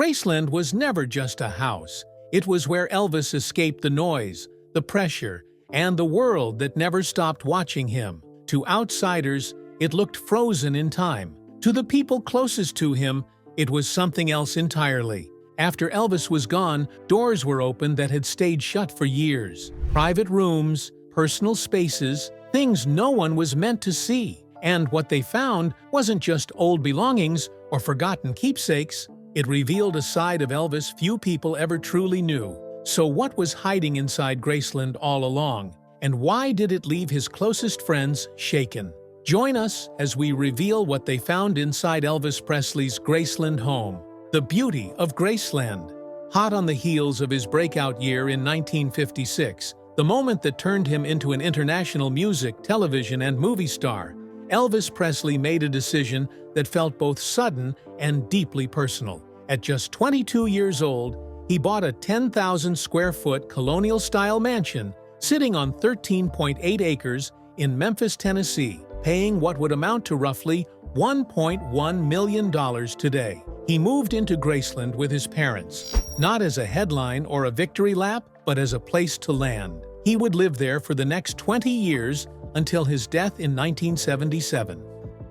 Graceland was never just a house. It was where Elvis escaped the noise, the pressure, and the world that never stopped watching him. To outsiders, it looked frozen in time. To the people closest to him, it was something else entirely. After Elvis was gone, doors were opened that had stayed shut for years. Private rooms, personal spaces, things no one was meant to see. And what they found wasn't just old belongings or forgotten keepsakes. It revealed a side of Elvis few people ever truly knew. So what was hiding inside Graceland all along? And why did it leave his closest friends shaken? Join us as we reveal what they found inside Elvis Presley's Graceland home. The beauty of Graceland. Hot on the heels of his breakout year in 1956, the moment that turned him into an international music, television, and movie star, Elvis Presley made a decision that felt both sudden and deeply personal. At just 22 years old, he bought a 10,000-square-foot colonial-style mansion sitting on 13.8 acres in Memphis, Tennessee, paying what would amount to roughly $1.1 million today. He moved into Graceland with his parents, not as a headline or a victory lap, but as a place to land. He would live there for the next 20 years until his death in 1977.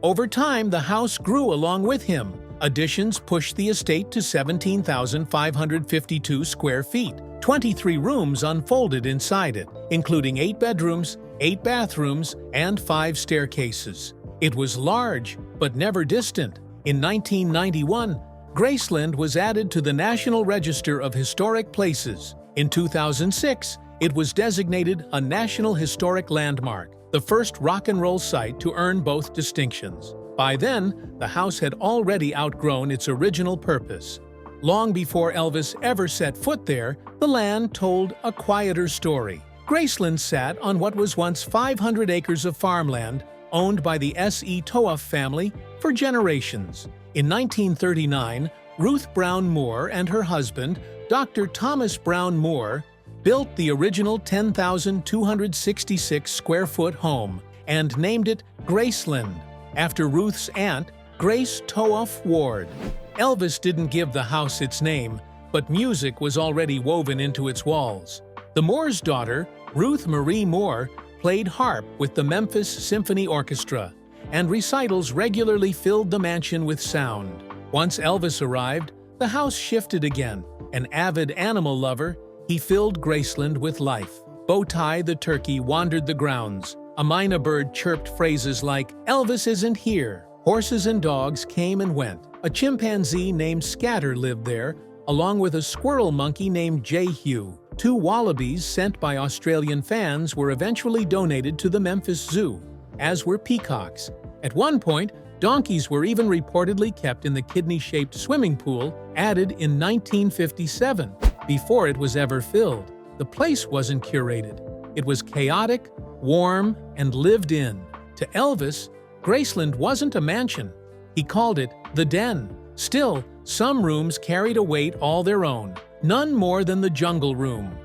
Over time, the house grew along with him. Additions pushed the estate to 17,552 square feet. 23 rooms unfolded inside it, including 8 bedrooms, 8 bathrooms, and 5 staircases. It was large, but never distant. In 1991, Graceland was added to the National Register of Historic Places. In 2006, it was designated a National Historic Landmark, the first rock and roll site to earn both distinctions. By then, the house had already outgrown its original purpose. Long before Elvis ever set foot there, the land told a quieter story. Graceland sat on what was once 500 acres of farmland owned by the S.E. Toeuf family for generations. In 1939, Ruth Brown Moore and her husband, Dr. Thomas Brown Moore, built the original 10,266-square-foot home and named it Graceland, after Ruth's aunt, Grace Toeuf Ward. Elvis didn't give the house its name, but music was already woven into its walls. The Moore's daughter, Ruth Marie Moore, played harp with the Memphis Symphony Orchestra, and recitals regularly filled the mansion with sound. Once Elvis arrived, the house shifted again. An avid animal lover, he filled Graceland with life. Bowtie the turkey wandered the grounds. A mynah bird chirped phrases like, "Elvis isn't here." Horses and dogs came and went. A chimpanzee named Scatter lived there, along with a squirrel monkey named Jehu. 2 wallabies sent by Australian fans were eventually donated to the Memphis Zoo, as were peacocks. At one point, donkeys were even reportedly kept in the kidney-shaped swimming pool added in 1957, before it was ever filled. The place wasn't curated. It was chaotic, warm, and lived in. To Elvis, Graceland wasn't a mansion. He called it the Den. Still, some rooms carried a weight all their own, none more than the Jungle Room.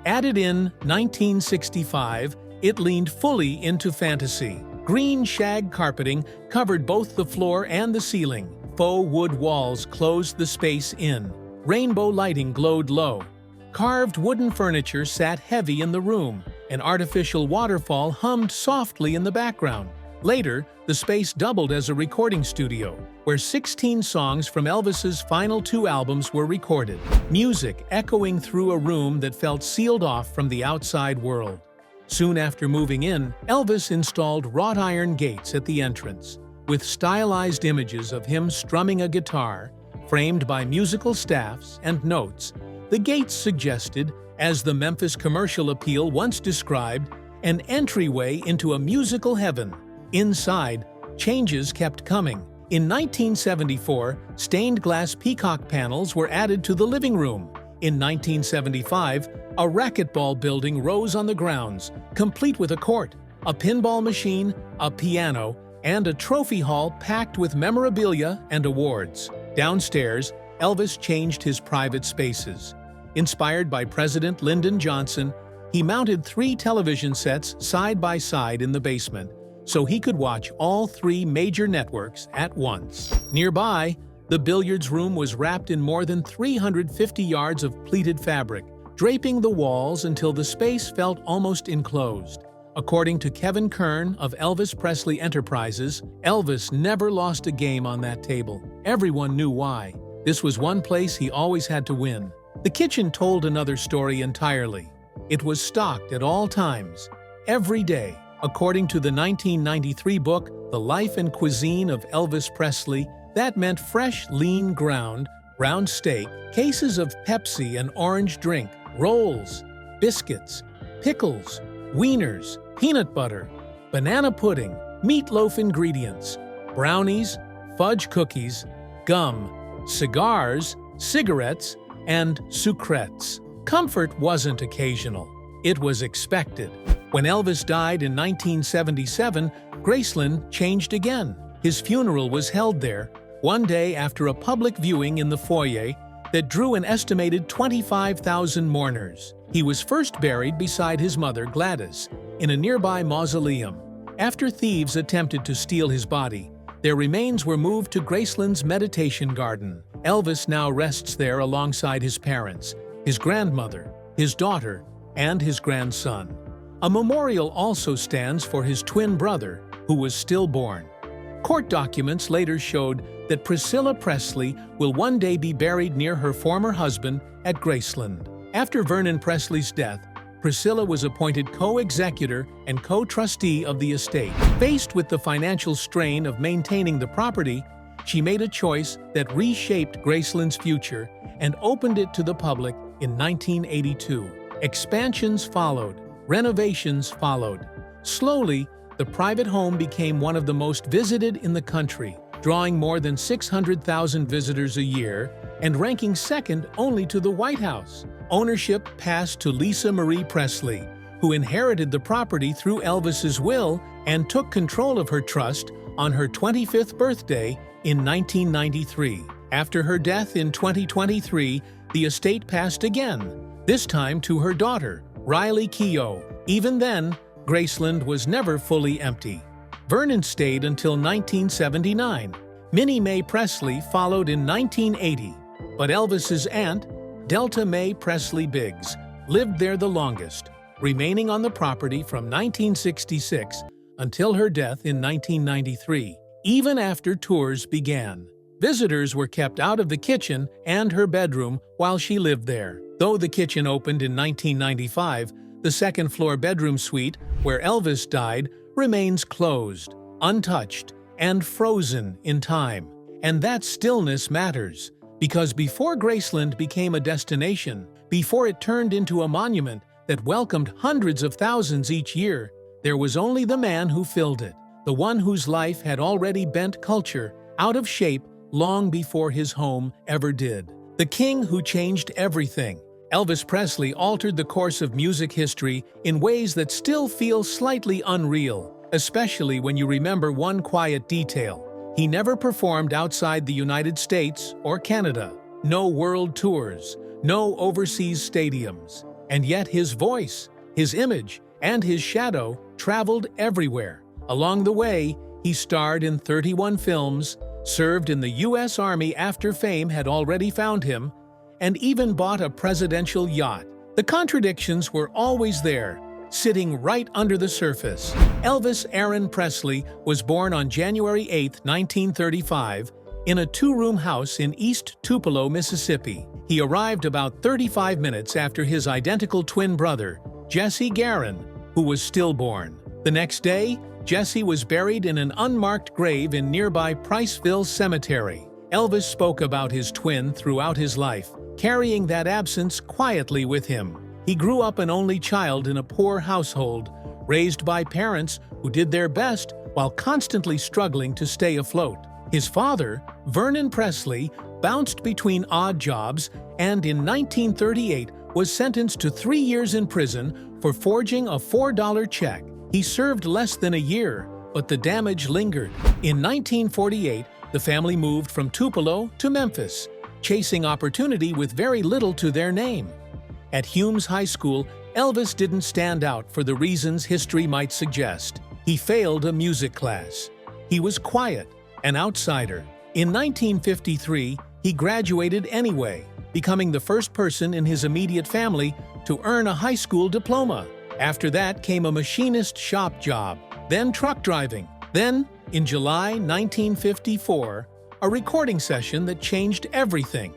Added in 1965, it leaned fully into fantasy. Green shag carpeting covered both the floor and the ceiling. Faux wood walls closed the space in. Rainbow lighting glowed low. Carved wooden furniture sat heavy in the room. An artificial waterfall hummed softly in the background. Later, the space doubled as a recording studio, where 16 songs from Elvis's final 2 albums were recorded. Music echoing through a room that felt sealed off from the outside world. Soon after moving in, Elvis installed wrought iron gates at the entrance, with stylized images of him strumming a guitar, framed by musical staffs and notes. The gates suggested, as the Memphis Commercial Appeal once described, an entryway into a musical heaven. Inside, changes kept coming. In 1974, stained glass peacock panels were added to the living room. In 1975, a racquetball building rose on the grounds, complete with a court, a pinball machine, a piano, and a trophy hall packed with memorabilia and awards. Downstairs, Elvis changed his private spaces. Inspired by President Lyndon Johnson, he mounted 3 television sets side by side in the basement, so he could watch all 3 major networks at once. Nearby, The billiards room was wrapped in more than 350 yards of pleated fabric, draping the walls until the space felt almost enclosed. According to Kevin Kern of Elvis Presley Enterprises, Elvis never lost a game on that table. Everyone knew why. This was one place he always had to win. The kitchen told another story entirely. It was stocked at all times, every day. According to the 1993 book, The Life and Cuisine of Elvis Presley, that meant fresh, lean ground, round steak, cases of Pepsi and orange drink, rolls, biscuits, pickles, wieners, peanut butter, banana pudding, meatloaf ingredients, brownies, fudge cookies, gum, cigars, cigarettes, and sucrettes. Comfort wasn't occasional. It was expected. When Elvis died in 1977, Graceland changed again. His funeral was held there, one day after a public viewing in the foyer that drew an estimated 25,000 mourners. He was first buried beside his mother, Gladys, in a nearby mausoleum. After thieves attempted to steal his body, their remains were moved to Graceland's meditation garden. Elvis now rests there alongside his parents, his grandmother, his daughter, and his grandson. A memorial also stands for his twin brother, who was stillborn. Court documents later showed that Priscilla Presley will one day be buried near her former husband at Graceland. After Vernon Presley's death, Priscilla was appointed co-executor and co-trustee of the estate. Faced with the financial strain of maintaining the property, she made a choice that reshaped Graceland's future and opened it to the public in 1982. Expansions followed, renovations followed. Slowly, the private home became one of the most visited in the country, drawing more than 600,000 visitors a year and ranking second only to the White House. Ownership passed to Lisa Marie Presley, who inherited the property through Elvis's will and took control of her trust on her 25th birthday in 1993. After her death in 2023, the estate passed again, this time to her daughter, Riley Keough. Even then, Graceland was never fully empty. Vernon stayed until 1979. Minnie Mae Presley followed in 1980, but Elvis's aunt, Delta Mae Presley Biggs, lived there the longest, remaining on the property from 1966 until her death in 1993. Even after tours began, visitors were kept out of the kitchen and her bedroom while she lived there. Though the kitchen opened in 1995, the second-floor bedroom suite, where Elvis died, remains closed, untouched, and frozen in time. And that stillness matters, because before Graceland became a destination, before it turned into a monument that welcomed hundreds of thousands each year, there was only the man who filled it, the one whose life had already bent culture out of shape long before his home ever did. The king who changed everything. Elvis Presley altered the course of music history in ways that still feel slightly unreal, especially when you remember one quiet detail. He never performed outside the United States or Canada. No world tours, no overseas stadiums. And yet his voice, his image, and his shadow traveled everywhere. Along the way, he starred in 31 films, served in the U.S. Army after fame had already found him, and even bought a presidential yacht. The contradictions were always there, sitting right under the surface. Elvis Aaron Presley was born on January 8, 1935, in a two-room house in East Tupelo, Mississippi. He arrived about 35 minutes after his identical twin brother, Jesse Garon, who was stillborn. The next day, Jesse was buried in an unmarked grave in nearby Priceville Cemetery. Elvis spoke about his twin throughout his life, carrying that absence quietly with him. He grew up an only child in a poor household, raised by parents who did their best while constantly struggling to stay afloat. His father, Vernon Presley, bounced between odd jobs and in 1938 was sentenced to 3 years in prison for forging a $4 check. He served less than a year, but the damage lingered. In 1948, the family moved from Tupelo to Memphis, chasing opportunity with very little to their name. At Humes High School, Elvis didn't stand out for the reasons history might suggest. He failed a music class. He was quiet, an outsider, In 1953, he graduated anyway, becoming the first person in his immediate family to earn a high school diploma. After that came a machinist shop job, then truck driving. Then, in July 1954, a recording session that changed everything.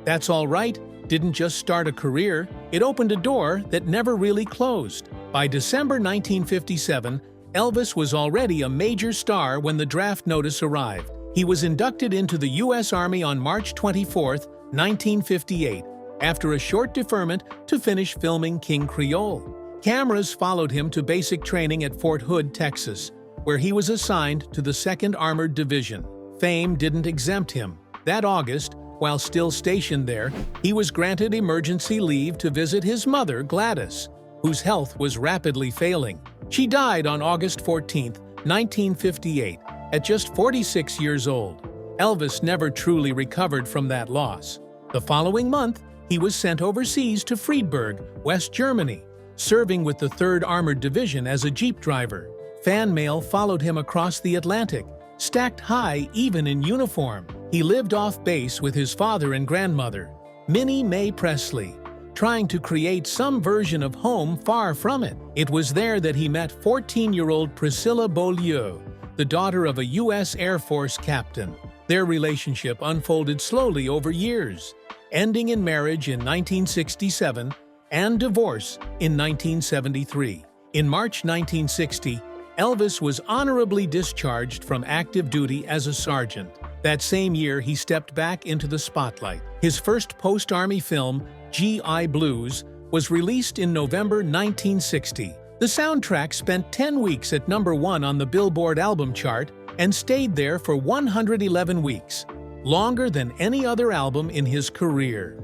That's All Right didn't just start a career, it opened a door that never really closed. By December 1957, Elvis was already a major star when the draft notice arrived. He was inducted into the U.S. Army on March 24, 1958, after a short deferment to finish filming King Creole. Cameras followed him to basic training at Fort Hood, Texas, where he was assigned to the 2nd Armored Division. Fame didn't exempt him. That August, while still stationed there, he was granted emergency leave to visit his mother, Gladys, whose health was rapidly failing. She died on August 14, 1958, at just 46 years old. Elvis never truly recovered from that loss. The following month, he was sent overseas to Friedberg, West Germany, serving with the 3rd Armored Division as a jeep driver. Fan mail followed him across the Atlantic, stacked high even in uniform. He lived off base with his father and grandmother, Minnie Mae Presley, trying to create some version of home far from it. It was there that he met 14-year-old Priscilla Beaulieu, the daughter of a U.S. Air Force captain. Their relationship unfolded slowly over years, ending in marriage in 1967 and divorce in 1973. In March 1960, Elvis was honorably discharged from active duty as a sergeant. That same year, he stepped back into the spotlight. His first post-Army film, G.I. Blues, was released in November 1960. The soundtrack spent 10 weeks at #1 on the Billboard album chart and stayed there for 111 weeks, longer than any other album in his career.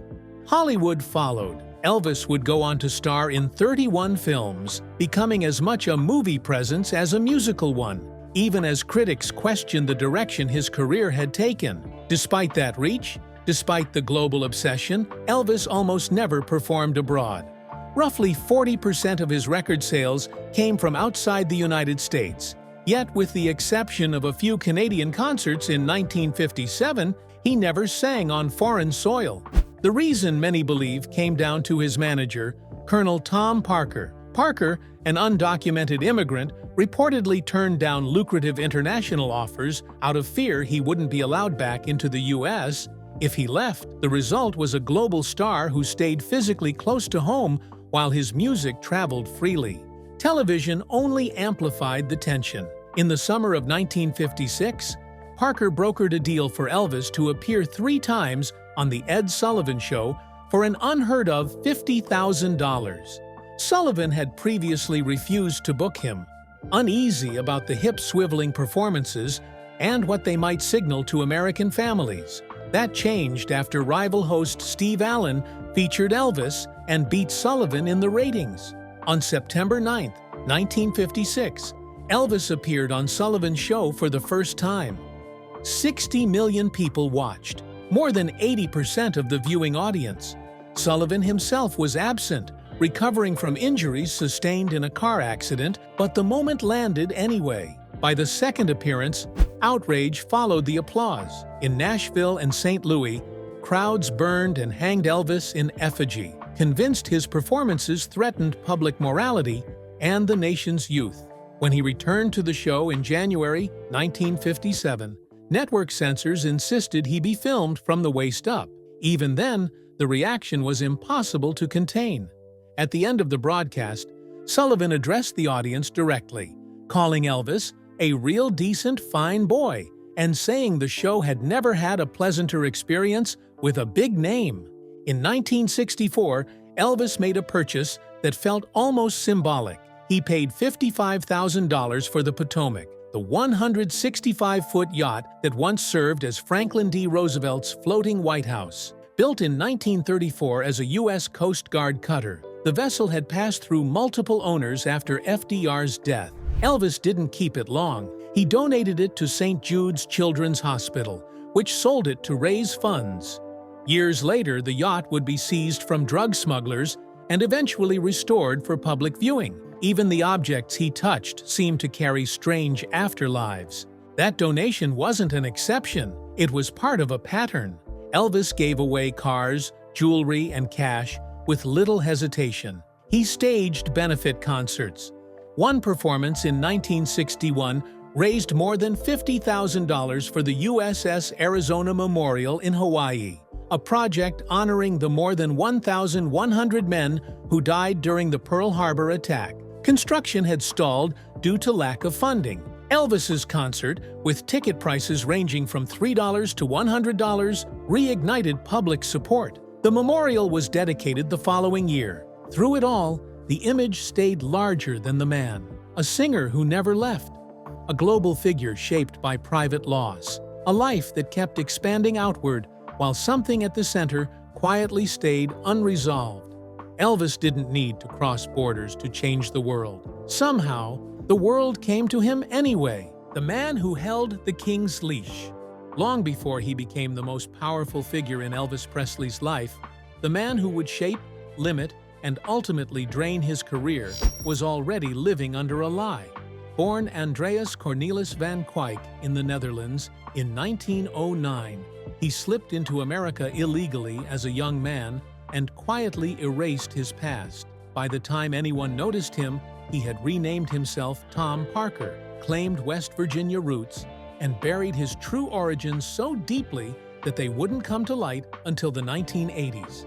Hollywood followed. Elvis would go on to star in 31 films, becoming as much a movie presence as a musical one, even as critics questioned the direction his career had taken. Despite that reach, despite the global obsession, Elvis almost never performed abroad. Roughly 40% of his record sales came from outside the United States. Yet, with the exception of a few Canadian concerts in 1957, he never sang on foreign soil. The reason, many believe, came down to his manager, Colonel Tom Parker. Parker, an undocumented immigrant, reportedly turned down lucrative international offers out of fear he wouldn't be allowed back into the U.S. if he left. The result was a global star who stayed physically close to home while his music traveled freely. Television only amplified the tension. In the summer of 1956, Parker brokered a deal for Elvis to appear 3 times on The Ed Sullivan Show for an unheard-of $50,000. Sullivan had previously refused to book him, uneasy about the hip-swiveling performances and what they might signal to American families. That changed after rival host Steve Allen featured Elvis and beat Sullivan in the ratings. On September 9, 1956, Elvis appeared on Sullivan's show for the first time. 60 million people watched, more than 80% of the viewing audience. Sullivan himself was absent, recovering from injuries sustained in a car accident, but the moment landed anyway. By the second appearance, outrage followed the applause. In Nashville and St. Louis, crowds burned and hanged Elvis in effigy, convinced his performances threatened public morality and the nation's youth. When he returned to the show in January 1957, network censors insisted he be filmed from the waist up. Even then, the reaction was impossible to contain. At the end of the broadcast, Sullivan addressed the audience directly, calling Elvis a real decent, fine boy, and saying the show had never had a pleasanter experience with a big name. In 1964, Elvis made a purchase that felt almost symbolic. He paid $55,000 for the Potomac, the 165-foot yacht that once served as Franklin D. Roosevelt's floating White House. Built in 1934 as a U.S. Coast Guard cutter, the vessel had passed through multiple owners after FDR's death. Elvis didn't keep it long. He donated it to St. Jude's Children's Hospital, which sold it to raise funds. Years later, the yacht would be seized from drug smugglers and eventually restored for public viewing. Even the objects he touched seemed to carry strange afterlives. That donation wasn't an exception. It was part of a pattern. Elvis gave away cars, jewelry, and cash with little hesitation. He staged benefit concerts. One performance in 1961 raised more than $50,000 for the USS Arizona Memorial in Hawaii, a project honoring the more than 1,100 men who died during the Pearl Harbor attack. Construction had stalled due to lack of funding. Elvis's concert, with ticket prices ranging from $3 to $100, reignited public support. The memorial was dedicated the following year. Through it all, the image stayed larger than the man, a singer who never left, a global figure shaped by private loss, a life that kept expanding outward while something at the center quietly stayed unresolved. Elvis didn't need to cross borders to change the world. Somehow, the world came to him anyway, the man who held the king's leash. Long before he became the most powerful figure in Elvis Presley's life, the man who would shape, limit, and ultimately drain his career was already living under a lie. Born Andreas Cornelis van Kuyk in the Netherlands in 1909, he slipped into America illegally as a young man and quietly erased his past. By the time anyone noticed him, he had renamed himself Tom Parker, claimed West Virginia roots, and buried his true origins so deeply that they wouldn't come to light until the 1980s.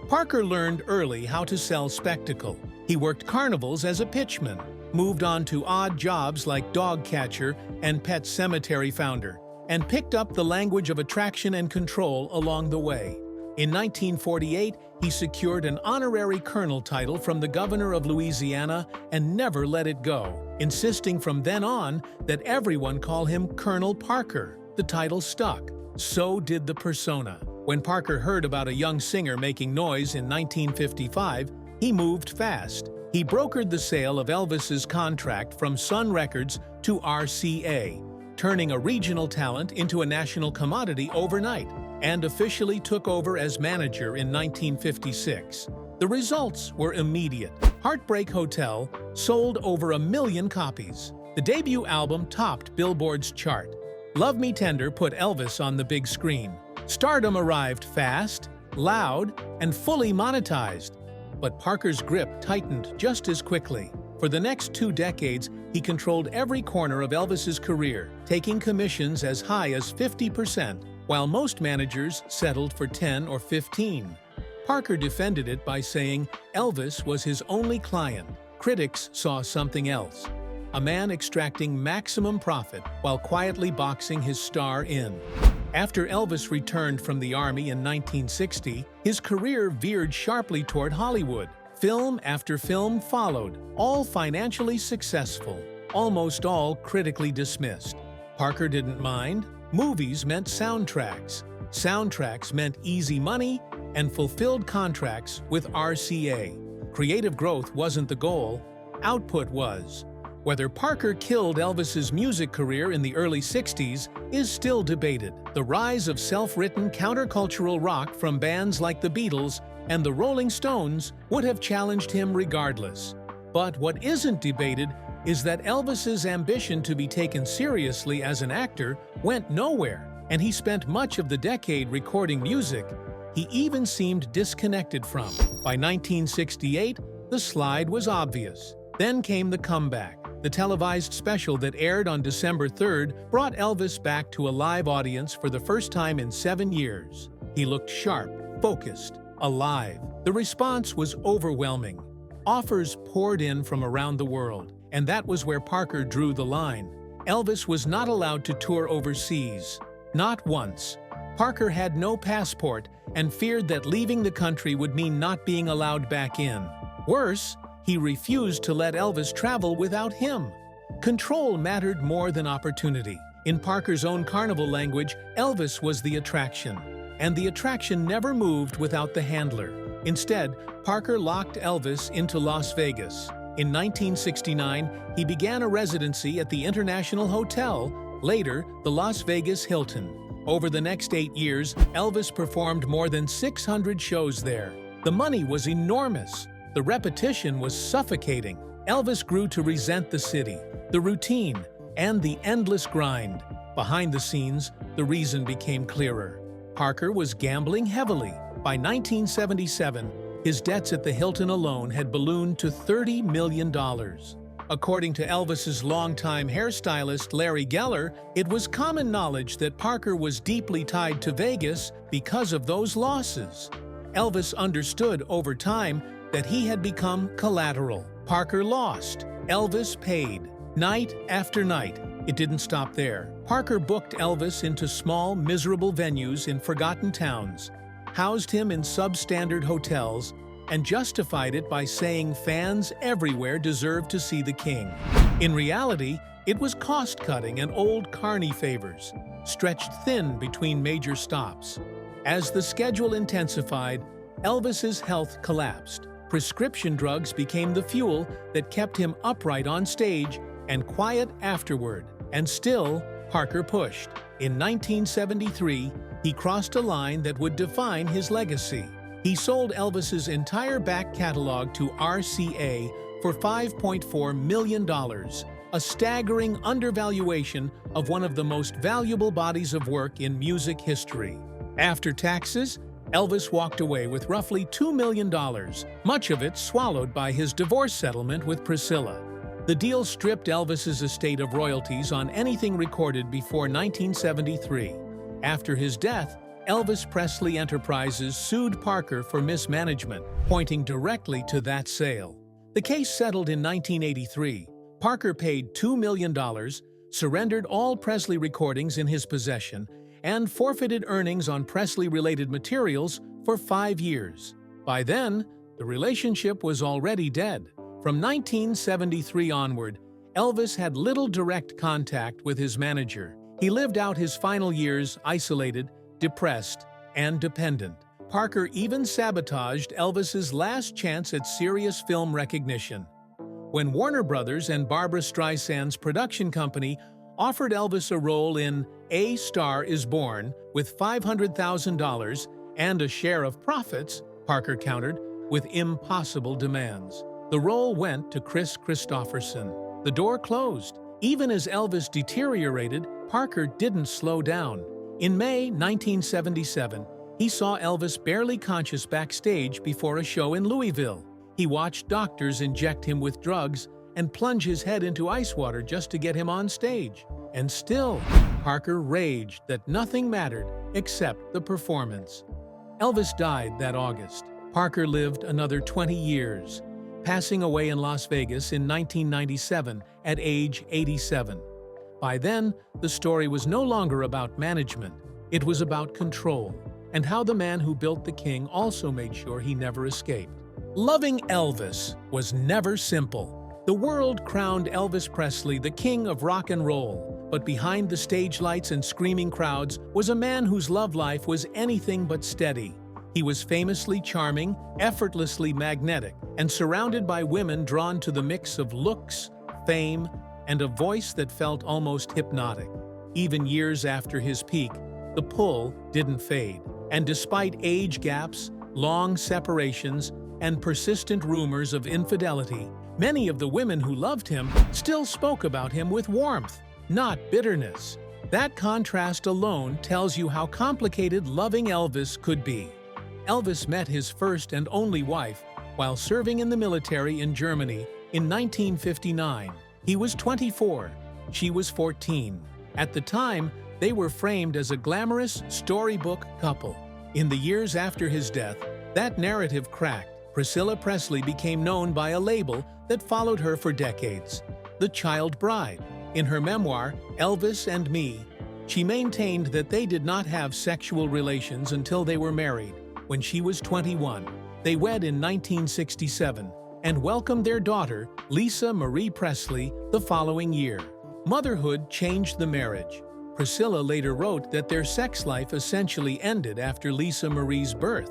Parker learned early how to sell spectacle. He worked carnivals as a pitchman, moved on to odd jobs like dog catcher and pet cemetery founder, and picked up the language of attraction and control along the way. In 1948, he secured an honorary colonel title from the governor of Louisiana and never let it go, insisting from then on that everyone call him Colonel Parker. The title stuck. So did the persona. When Parker heard about a young singer making noise in 1955, he moved fast. He brokered the sale of Elvis's contract from Sun Records to RCA, turning a regional talent into a national commodity overnight, and officially took over as manager in 1956. The results were immediate. Heartbreak Hotel sold over 1 million copies. The debut album topped Billboard's chart. Love Me Tender put Elvis on the big screen. Stardom arrived fast, loud, and fully monetized. But Parker's grip tightened just as quickly. For the next 2 decades, he controlled every corner of Elvis's career, taking commissions as high as 50%, while most managers settled for 10 or 15. Parker defended it by saying Elvis was his only client. Critics saw something else, a man extracting maximum profit while quietly boxing his star in. After Elvis returned from the Army in 1960, his career veered sharply toward Hollywood. Film after film followed, all financially successful, almost all critically dismissed. Parker didn't mind. Movies meant soundtracks. Soundtracks meant easy money and fulfilled contracts with RCA. Creative growth wasn't the goal, output was. Whether Parker killed Elvis's music career in the early 60s is still debated. The rise of self-written countercultural rock from bands like the Beatles and the Rolling Stones would have challenged him regardless. But what isn't debated is that Elvis's ambition to be taken seriously as an actor went nowhere, and he spent much of the decade recording music he even seemed disconnected from. By 1968, the slide was obvious. Then came the comeback. The televised special that aired on December 3rd brought Elvis back to a live audience for the first time in 7 years. He looked sharp, focused, alive. The response was overwhelming. Offers poured in from around the world, and that was where Parker drew the line. Elvis was not allowed to tour overseas. Not once. Parker had no passport and feared that leaving the country would mean not being allowed back in. Worse, he refused to let Elvis travel without him. Control mattered more than opportunity. In Parker's own carnival language, Elvis was the attraction, and the attraction never moved without the handler. Instead, Parker locked Elvis into Las Vegas. In 1969, he began a residency at the International Hotel, later the Las Vegas Hilton. Over the next 8 years, Elvis performed more than 600 shows there. The money was enormous. The repetition was suffocating. Elvis grew to resent the city, the routine, and the endless grind. Behind the scenes, the reason became clearer. Parker was gambling heavily. By 1977, his debts at the Hilton alone had ballooned to $30 million. According to Elvis's longtime hairstylist Larry Geller, it was common knowledge that Parker was deeply tied to Vegas because of those losses. Elvis understood over time that he had become collateral. Parker lost. Elvis paid. Night after night. It didn't stop there. Parker booked Elvis into small, miserable venues in forgotten towns, housed him in substandard hotels, and justified it by saying fans everywhere deserved to see the king. In reality, it was cost-cutting and old carny favors, stretched thin between major stops. As the schedule intensified, Elvis's health collapsed. Prescription drugs became the fuel that kept him upright on stage and quiet afterward. And still, Parker pushed. In 1973, he crossed a line that would define his legacy. He sold Elvis's entire back catalog to RCA for $5.4 million, a staggering undervaluation of one of the most valuable bodies of work in music history. After taxes, Elvis walked away with roughly $2 million, much of it swallowed by his divorce settlement with Priscilla. The deal stripped Elvis's estate of royalties on anything recorded before 1973. After his death, Elvis Presley Enterprises sued Parker for mismanagement, pointing directly to that sale. The case settled in 1983. Parker paid $2 million, surrendered all Presley recordings in his possession, and forfeited earnings on Presley-related materials for 5 years. By then, the relationship was already dead. From 1973 onward, Elvis had little direct contact with his manager. He lived out his final years isolated, depressed, and dependent. Parker even sabotaged Elvis's last chance at serious film recognition. When Warner Brothers and Barbra Streisand's production company offered Elvis a role in A Star Is Born with $500,000 and a share of profits, Parker countered with impossible demands. The role went to Kris Kristofferson. The door closed. Even as Elvis deteriorated, Parker didn't slow down. In May 1977, he saw Elvis barely conscious backstage before a show in Louisville. He watched doctors inject him with drugs and plunge his head into ice water just to get him on stage. And still, Parker raged that nothing mattered except the performance. Elvis died that August. Parker lived another 20 years, passing away in Las Vegas in 1997 at age 87. By then, the story was no longer about management. It was about control, and how the man who built the king also made sure he never escaped. Loving Elvis was never simple. The world crowned Elvis Presley the king of rock and roll, but behind the stage lights and screaming crowds was a man whose love life was anything but steady. He was famously charming, effortlessly magnetic, and surrounded by women drawn to the mix of looks, fame, and a voice that felt almost hypnotic. Even years after his peak, the pull didn't fade, and despite age gaps, long separations, and persistent rumors of infidelity, many of the women who loved him still spoke about him with warmth, not bitterness. That contrast alone tells you how complicated loving Elvis could be. Elvis met his first and only wife while serving in the military in Germany in 1959. He was 24, she was 14. At the time, they were framed as a glamorous storybook couple. In the years after his death, that narrative cracked. Priscilla Presley became known by a label that followed her for decades, the Child Bride. In her memoir, Elvis and Me, she maintained that they did not have sexual relations until they were married. When she was 21, they wed in 1967 and welcomed their daughter, Lisa Marie Presley, the following year. Motherhood changed the marriage. Priscilla later wrote that their sex life essentially ended after Lisa Marie's birth,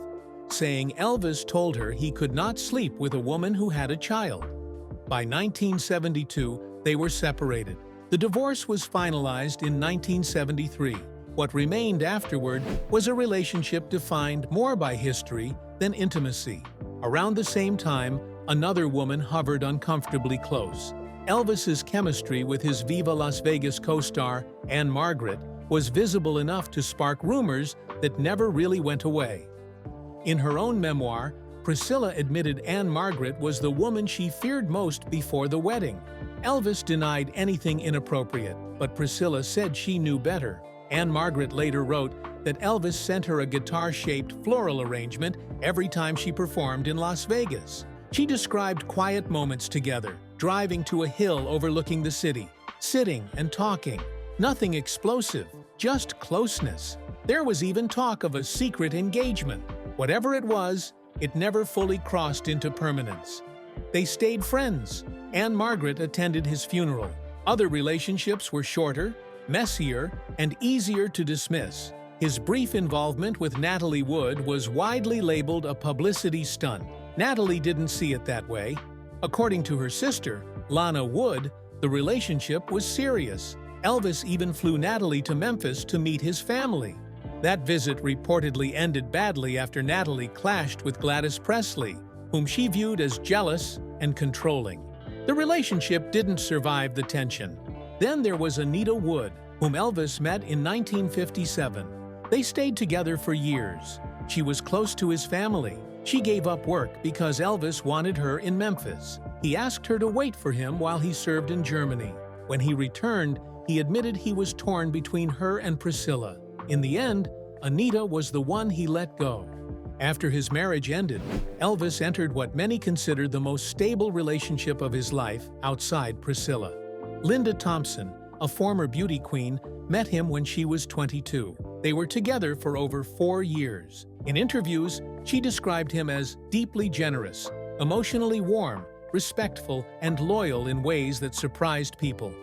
saying Elvis told her he could not sleep with a woman who had a child. By 1972, they were separated. The divorce was finalized in 1973. What remained afterward was a relationship defined more by history than intimacy. Around the same time, another woman hovered uncomfortably close. Elvis's chemistry with his Viva Las Vegas co-star, Anne Margaret, was visible enough to spark rumors that never really went away. In her own memoir, Priscilla admitted Anne Margaret was the woman she feared most before the wedding. Elvis denied anything inappropriate, but Priscilla said she knew better. Anne Margaret later wrote that Elvis sent her a guitar-shaped floral arrangement every time she performed in Las Vegas. She described quiet moments together, driving to a hill overlooking the city, sitting and talking. Nothing explosive, just closeness. There was even talk of a secret engagement. Whatever it was, it never fully crossed into permanence. They stayed friends. Anne Margaret attended his funeral. Other relationships were shorter, messier, and easier to dismiss. His brief involvement with Natalie Wood was widely labeled a publicity stunt. Natalie didn't see it that way. According to her sister, Lana Wood, the relationship was serious. Elvis even flew Natalie to Memphis to meet his family. That visit reportedly ended badly after Natalie clashed with Gladys Presley, whom she viewed as jealous and controlling. The relationship didn't survive the tension. Then there was Anita Wood, whom Elvis met in 1957. They stayed together for years. She was close to his family. She gave up work because Elvis wanted her in Memphis. He asked her to wait for him while he served in Germany. When he returned, he admitted he was torn between her and Priscilla. In the end, Anita was the one he let go. After his marriage ended, Elvis entered what many consider the most stable relationship of his life outside Priscilla. Linda Thompson, a former beauty queen, met him when she was 22. They were together for over 4 years. In interviews, she described him as deeply generous, emotionally warm, respectful, and loyal in ways that surprised people.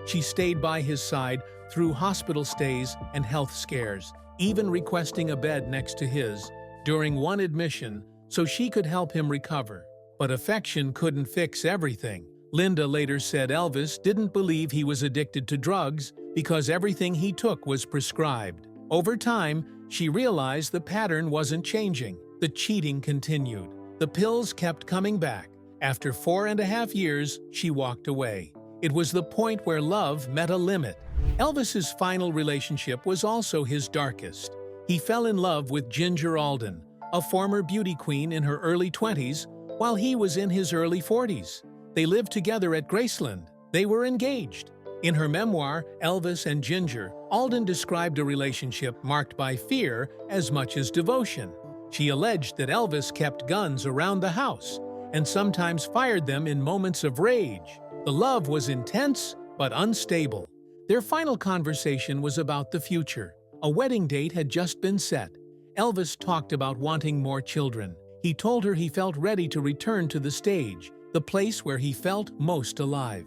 She stayed by his side through hospital stays and health scares, even requesting a bed next to his during one admission so she could help him recover. But affection couldn't fix everything. Linda later said Elvis didn't believe he was addicted to drugs because everything he took was prescribed. Over time, she realized the pattern wasn't changing. The cheating continued. The pills kept coming back. After 4.5 years, she walked away. It was the point where love met a limit. Elvis's final relationship was also his darkest. He fell in love with Ginger Alden, a former beauty queen in her early 20s, while he was in his early 40s. They lived together at Graceland. They were engaged. In her memoir, Elvis and Ginger, Alden described a relationship marked by fear as much as devotion. She alleged that Elvis kept guns around the house and sometimes fired them in moments of rage. The love was intense but unstable. Their final conversation was about the future. A wedding date had just been set. Elvis talked about wanting more children. He told her he felt ready to return to the stage, the place where he felt most alive.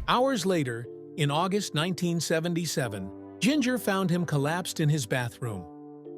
Hours later, in August 1977, Ginger found him collapsed in his bathroom.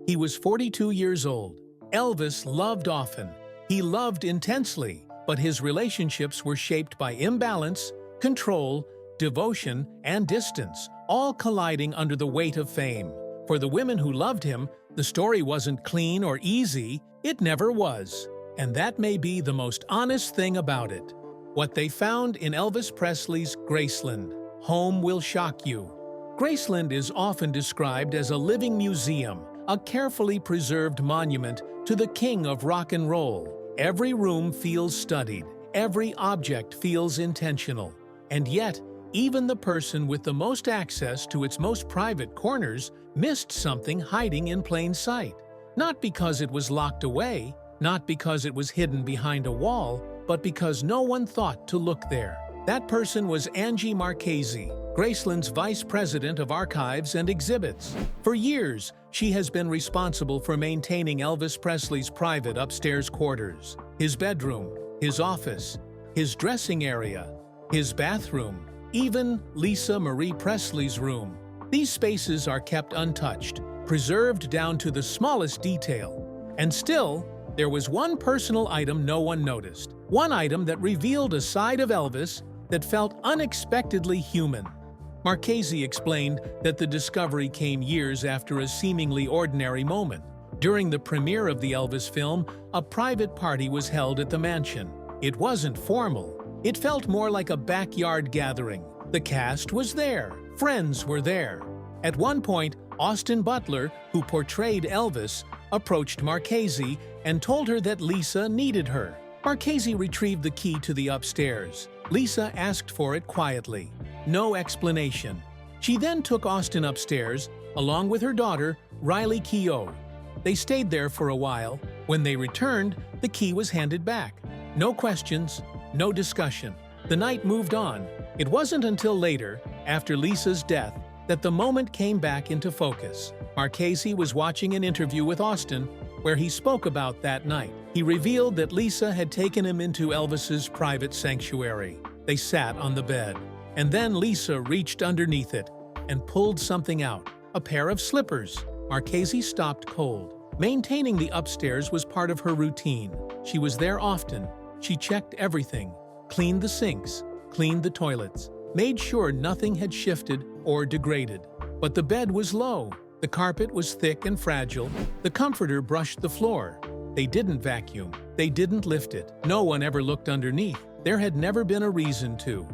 He was 42 years old. Elvis loved often. He loved intensely, but his relationships were shaped by imbalance, control, devotion, and distance, all colliding under the weight of fame. For the women who loved him, the story wasn't clean or easy. It never was. And that may be the most honest thing about it. What they found in Elvis Presley's Graceland. Home will shock you. Graceland is often described as a living museum, a carefully preserved monument to the king of rock and roll. Every room feels studied. Every object feels intentional. And yet, even the person with the most access to its most private corners missed something hiding in plain sight. Not because it was locked away, not because it was hidden behind a wall, but because no one thought to look there. That person was Angie Marchese, Graceland's Vice President of Archives and Exhibits. For years, she has been responsible for maintaining Elvis Presley's private upstairs quarters, his bedroom, his office, his dressing area, his bathroom, even Lisa Marie Presley's room. These spaces are kept untouched, preserved down to the smallest detail. And still, there was one personal item no one noticed. One item that revealed a side of Elvis that felt unexpectedly human. Marchese explained that the discovery came years after a seemingly ordinary moment. During the premiere of the Elvis film, a private party was held at the mansion. It wasn't formal. It felt more like a backyard gathering. The cast was there. Friends were there. At one point, Austin Butler, who portrayed Elvis, approached Marchese and told her that Lisa needed her. Marchese retrieved the key to the upstairs. Lisa asked for it quietly. No explanation. She then took Austin upstairs, along with her daughter, Riley Keough. They stayed there for a while. When they returned, the key was handed back. No questions, no discussion. The night moved on. It wasn't until later, after Lisa's death, that the moment came back into focus. Marchese was watching an interview with Austin, where he spoke about that night. He revealed that Lisa had taken him into Elvis's private sanctuary. They sat on the bed, and then Lisa reached underneath it and pulled something out, a pair of slippers. Marchese stopped cold. Maintaining the upstairs was part of her routine. She was there often. She checked everything, cleaned the sinks, cleaned the toilets, made sure nothing had shifted or degraded. But the bed was low. The carpet was thick and fragile. The comforter brushed the floor. They didn't vacuum. They didn't lift it. No one ever looked underneath. There had never been a reason to.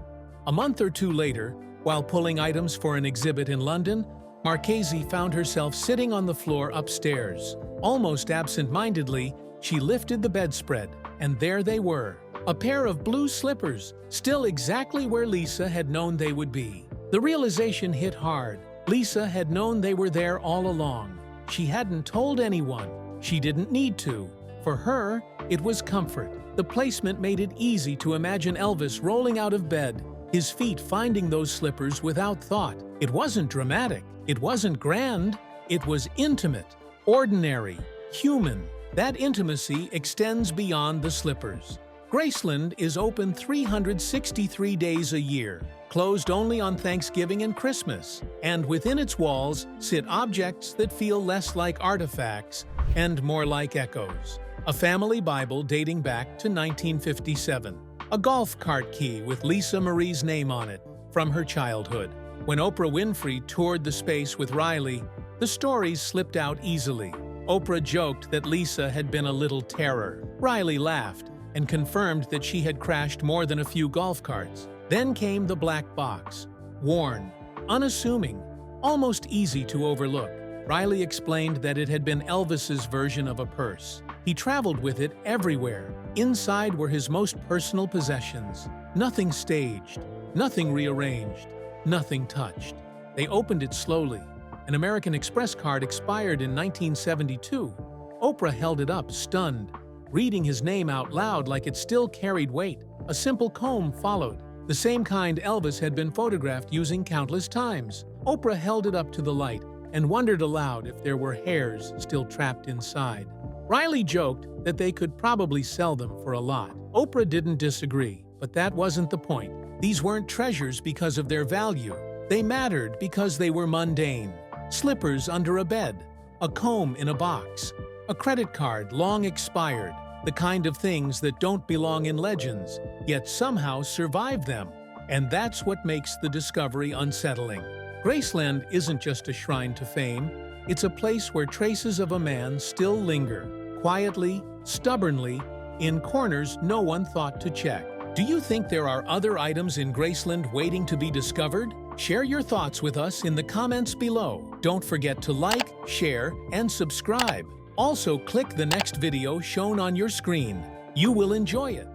A month or two later, while pulling items for an exhibit in London, Marchese found herself sitting on the floor upstairs. Almost absent-mindedly, she lifted the bedspread, and there they were. A pair of blue slippers, still exactly where Lisa had known they would be. The realization hit hard. Lisa had known they were there all along. She hadn't told anyone. She didn't need to. For her, it was comfort. The placement made it easy to imagine Elvis rolling out of bed, his feet finding those slippers without thought. It wasn't dramatic. It wasn't grand. It was intimate, ordinary, human. That intimacy extends beyond the slippers. Graceland is open 363 days a year, closed only on Thanksgiving and Christmas, and within its walls sit objects that feel less like artifacts and more like echoes. A family Bible dating back to 1957. A golf cart key with Lisa Marie's name on it from her childhood. When Oprah Winfrey toured the space with Riley, the stories slipped out easily. Oprah joked that Lisa had been a little terror. Riley laughed and confirmed that she had crashed more than a few golf carts. Then came the black box. Worn, unassuming, almost easy to overlook. Riley explained that it had been Elvis's version of a purse. He traveled with it everywhere. Inside were his most personal possessions. Nothing staged, nothing rearranged, nothing touched. They opened it slowly. An American Express card expired in 1972. Oprah held it up, stunned, reading his name out loud like it still carried weight. A simple comb followed, the same kind Elvis had been photographed using countless times. Oprah held it up to the light and wondered aloud if there were hairs still trapped inside. Riley joked that they could probably sell them for a lot. Oprah didn't disagree, but that wasn't the point. These weren't treasures because of their value. They mattered because they were mundane. Slippers under a bed, a comb in a box, a credit card long expired, the kind of things that don't belong in legends, yet somehow survive them. And that's what makes the discovery unsettling. Graceland isn't just a shrine to fame. It's a place where traces of a man still linger, quietly, stubbornly, in corners no one thought to check. Do you think there are other items in Graceland waiting to be discovered? Share your thoughts with us in the comments below. Don't forget to like, share, and subscribe. Also, click the next video shown on your screen. You will enjoy it.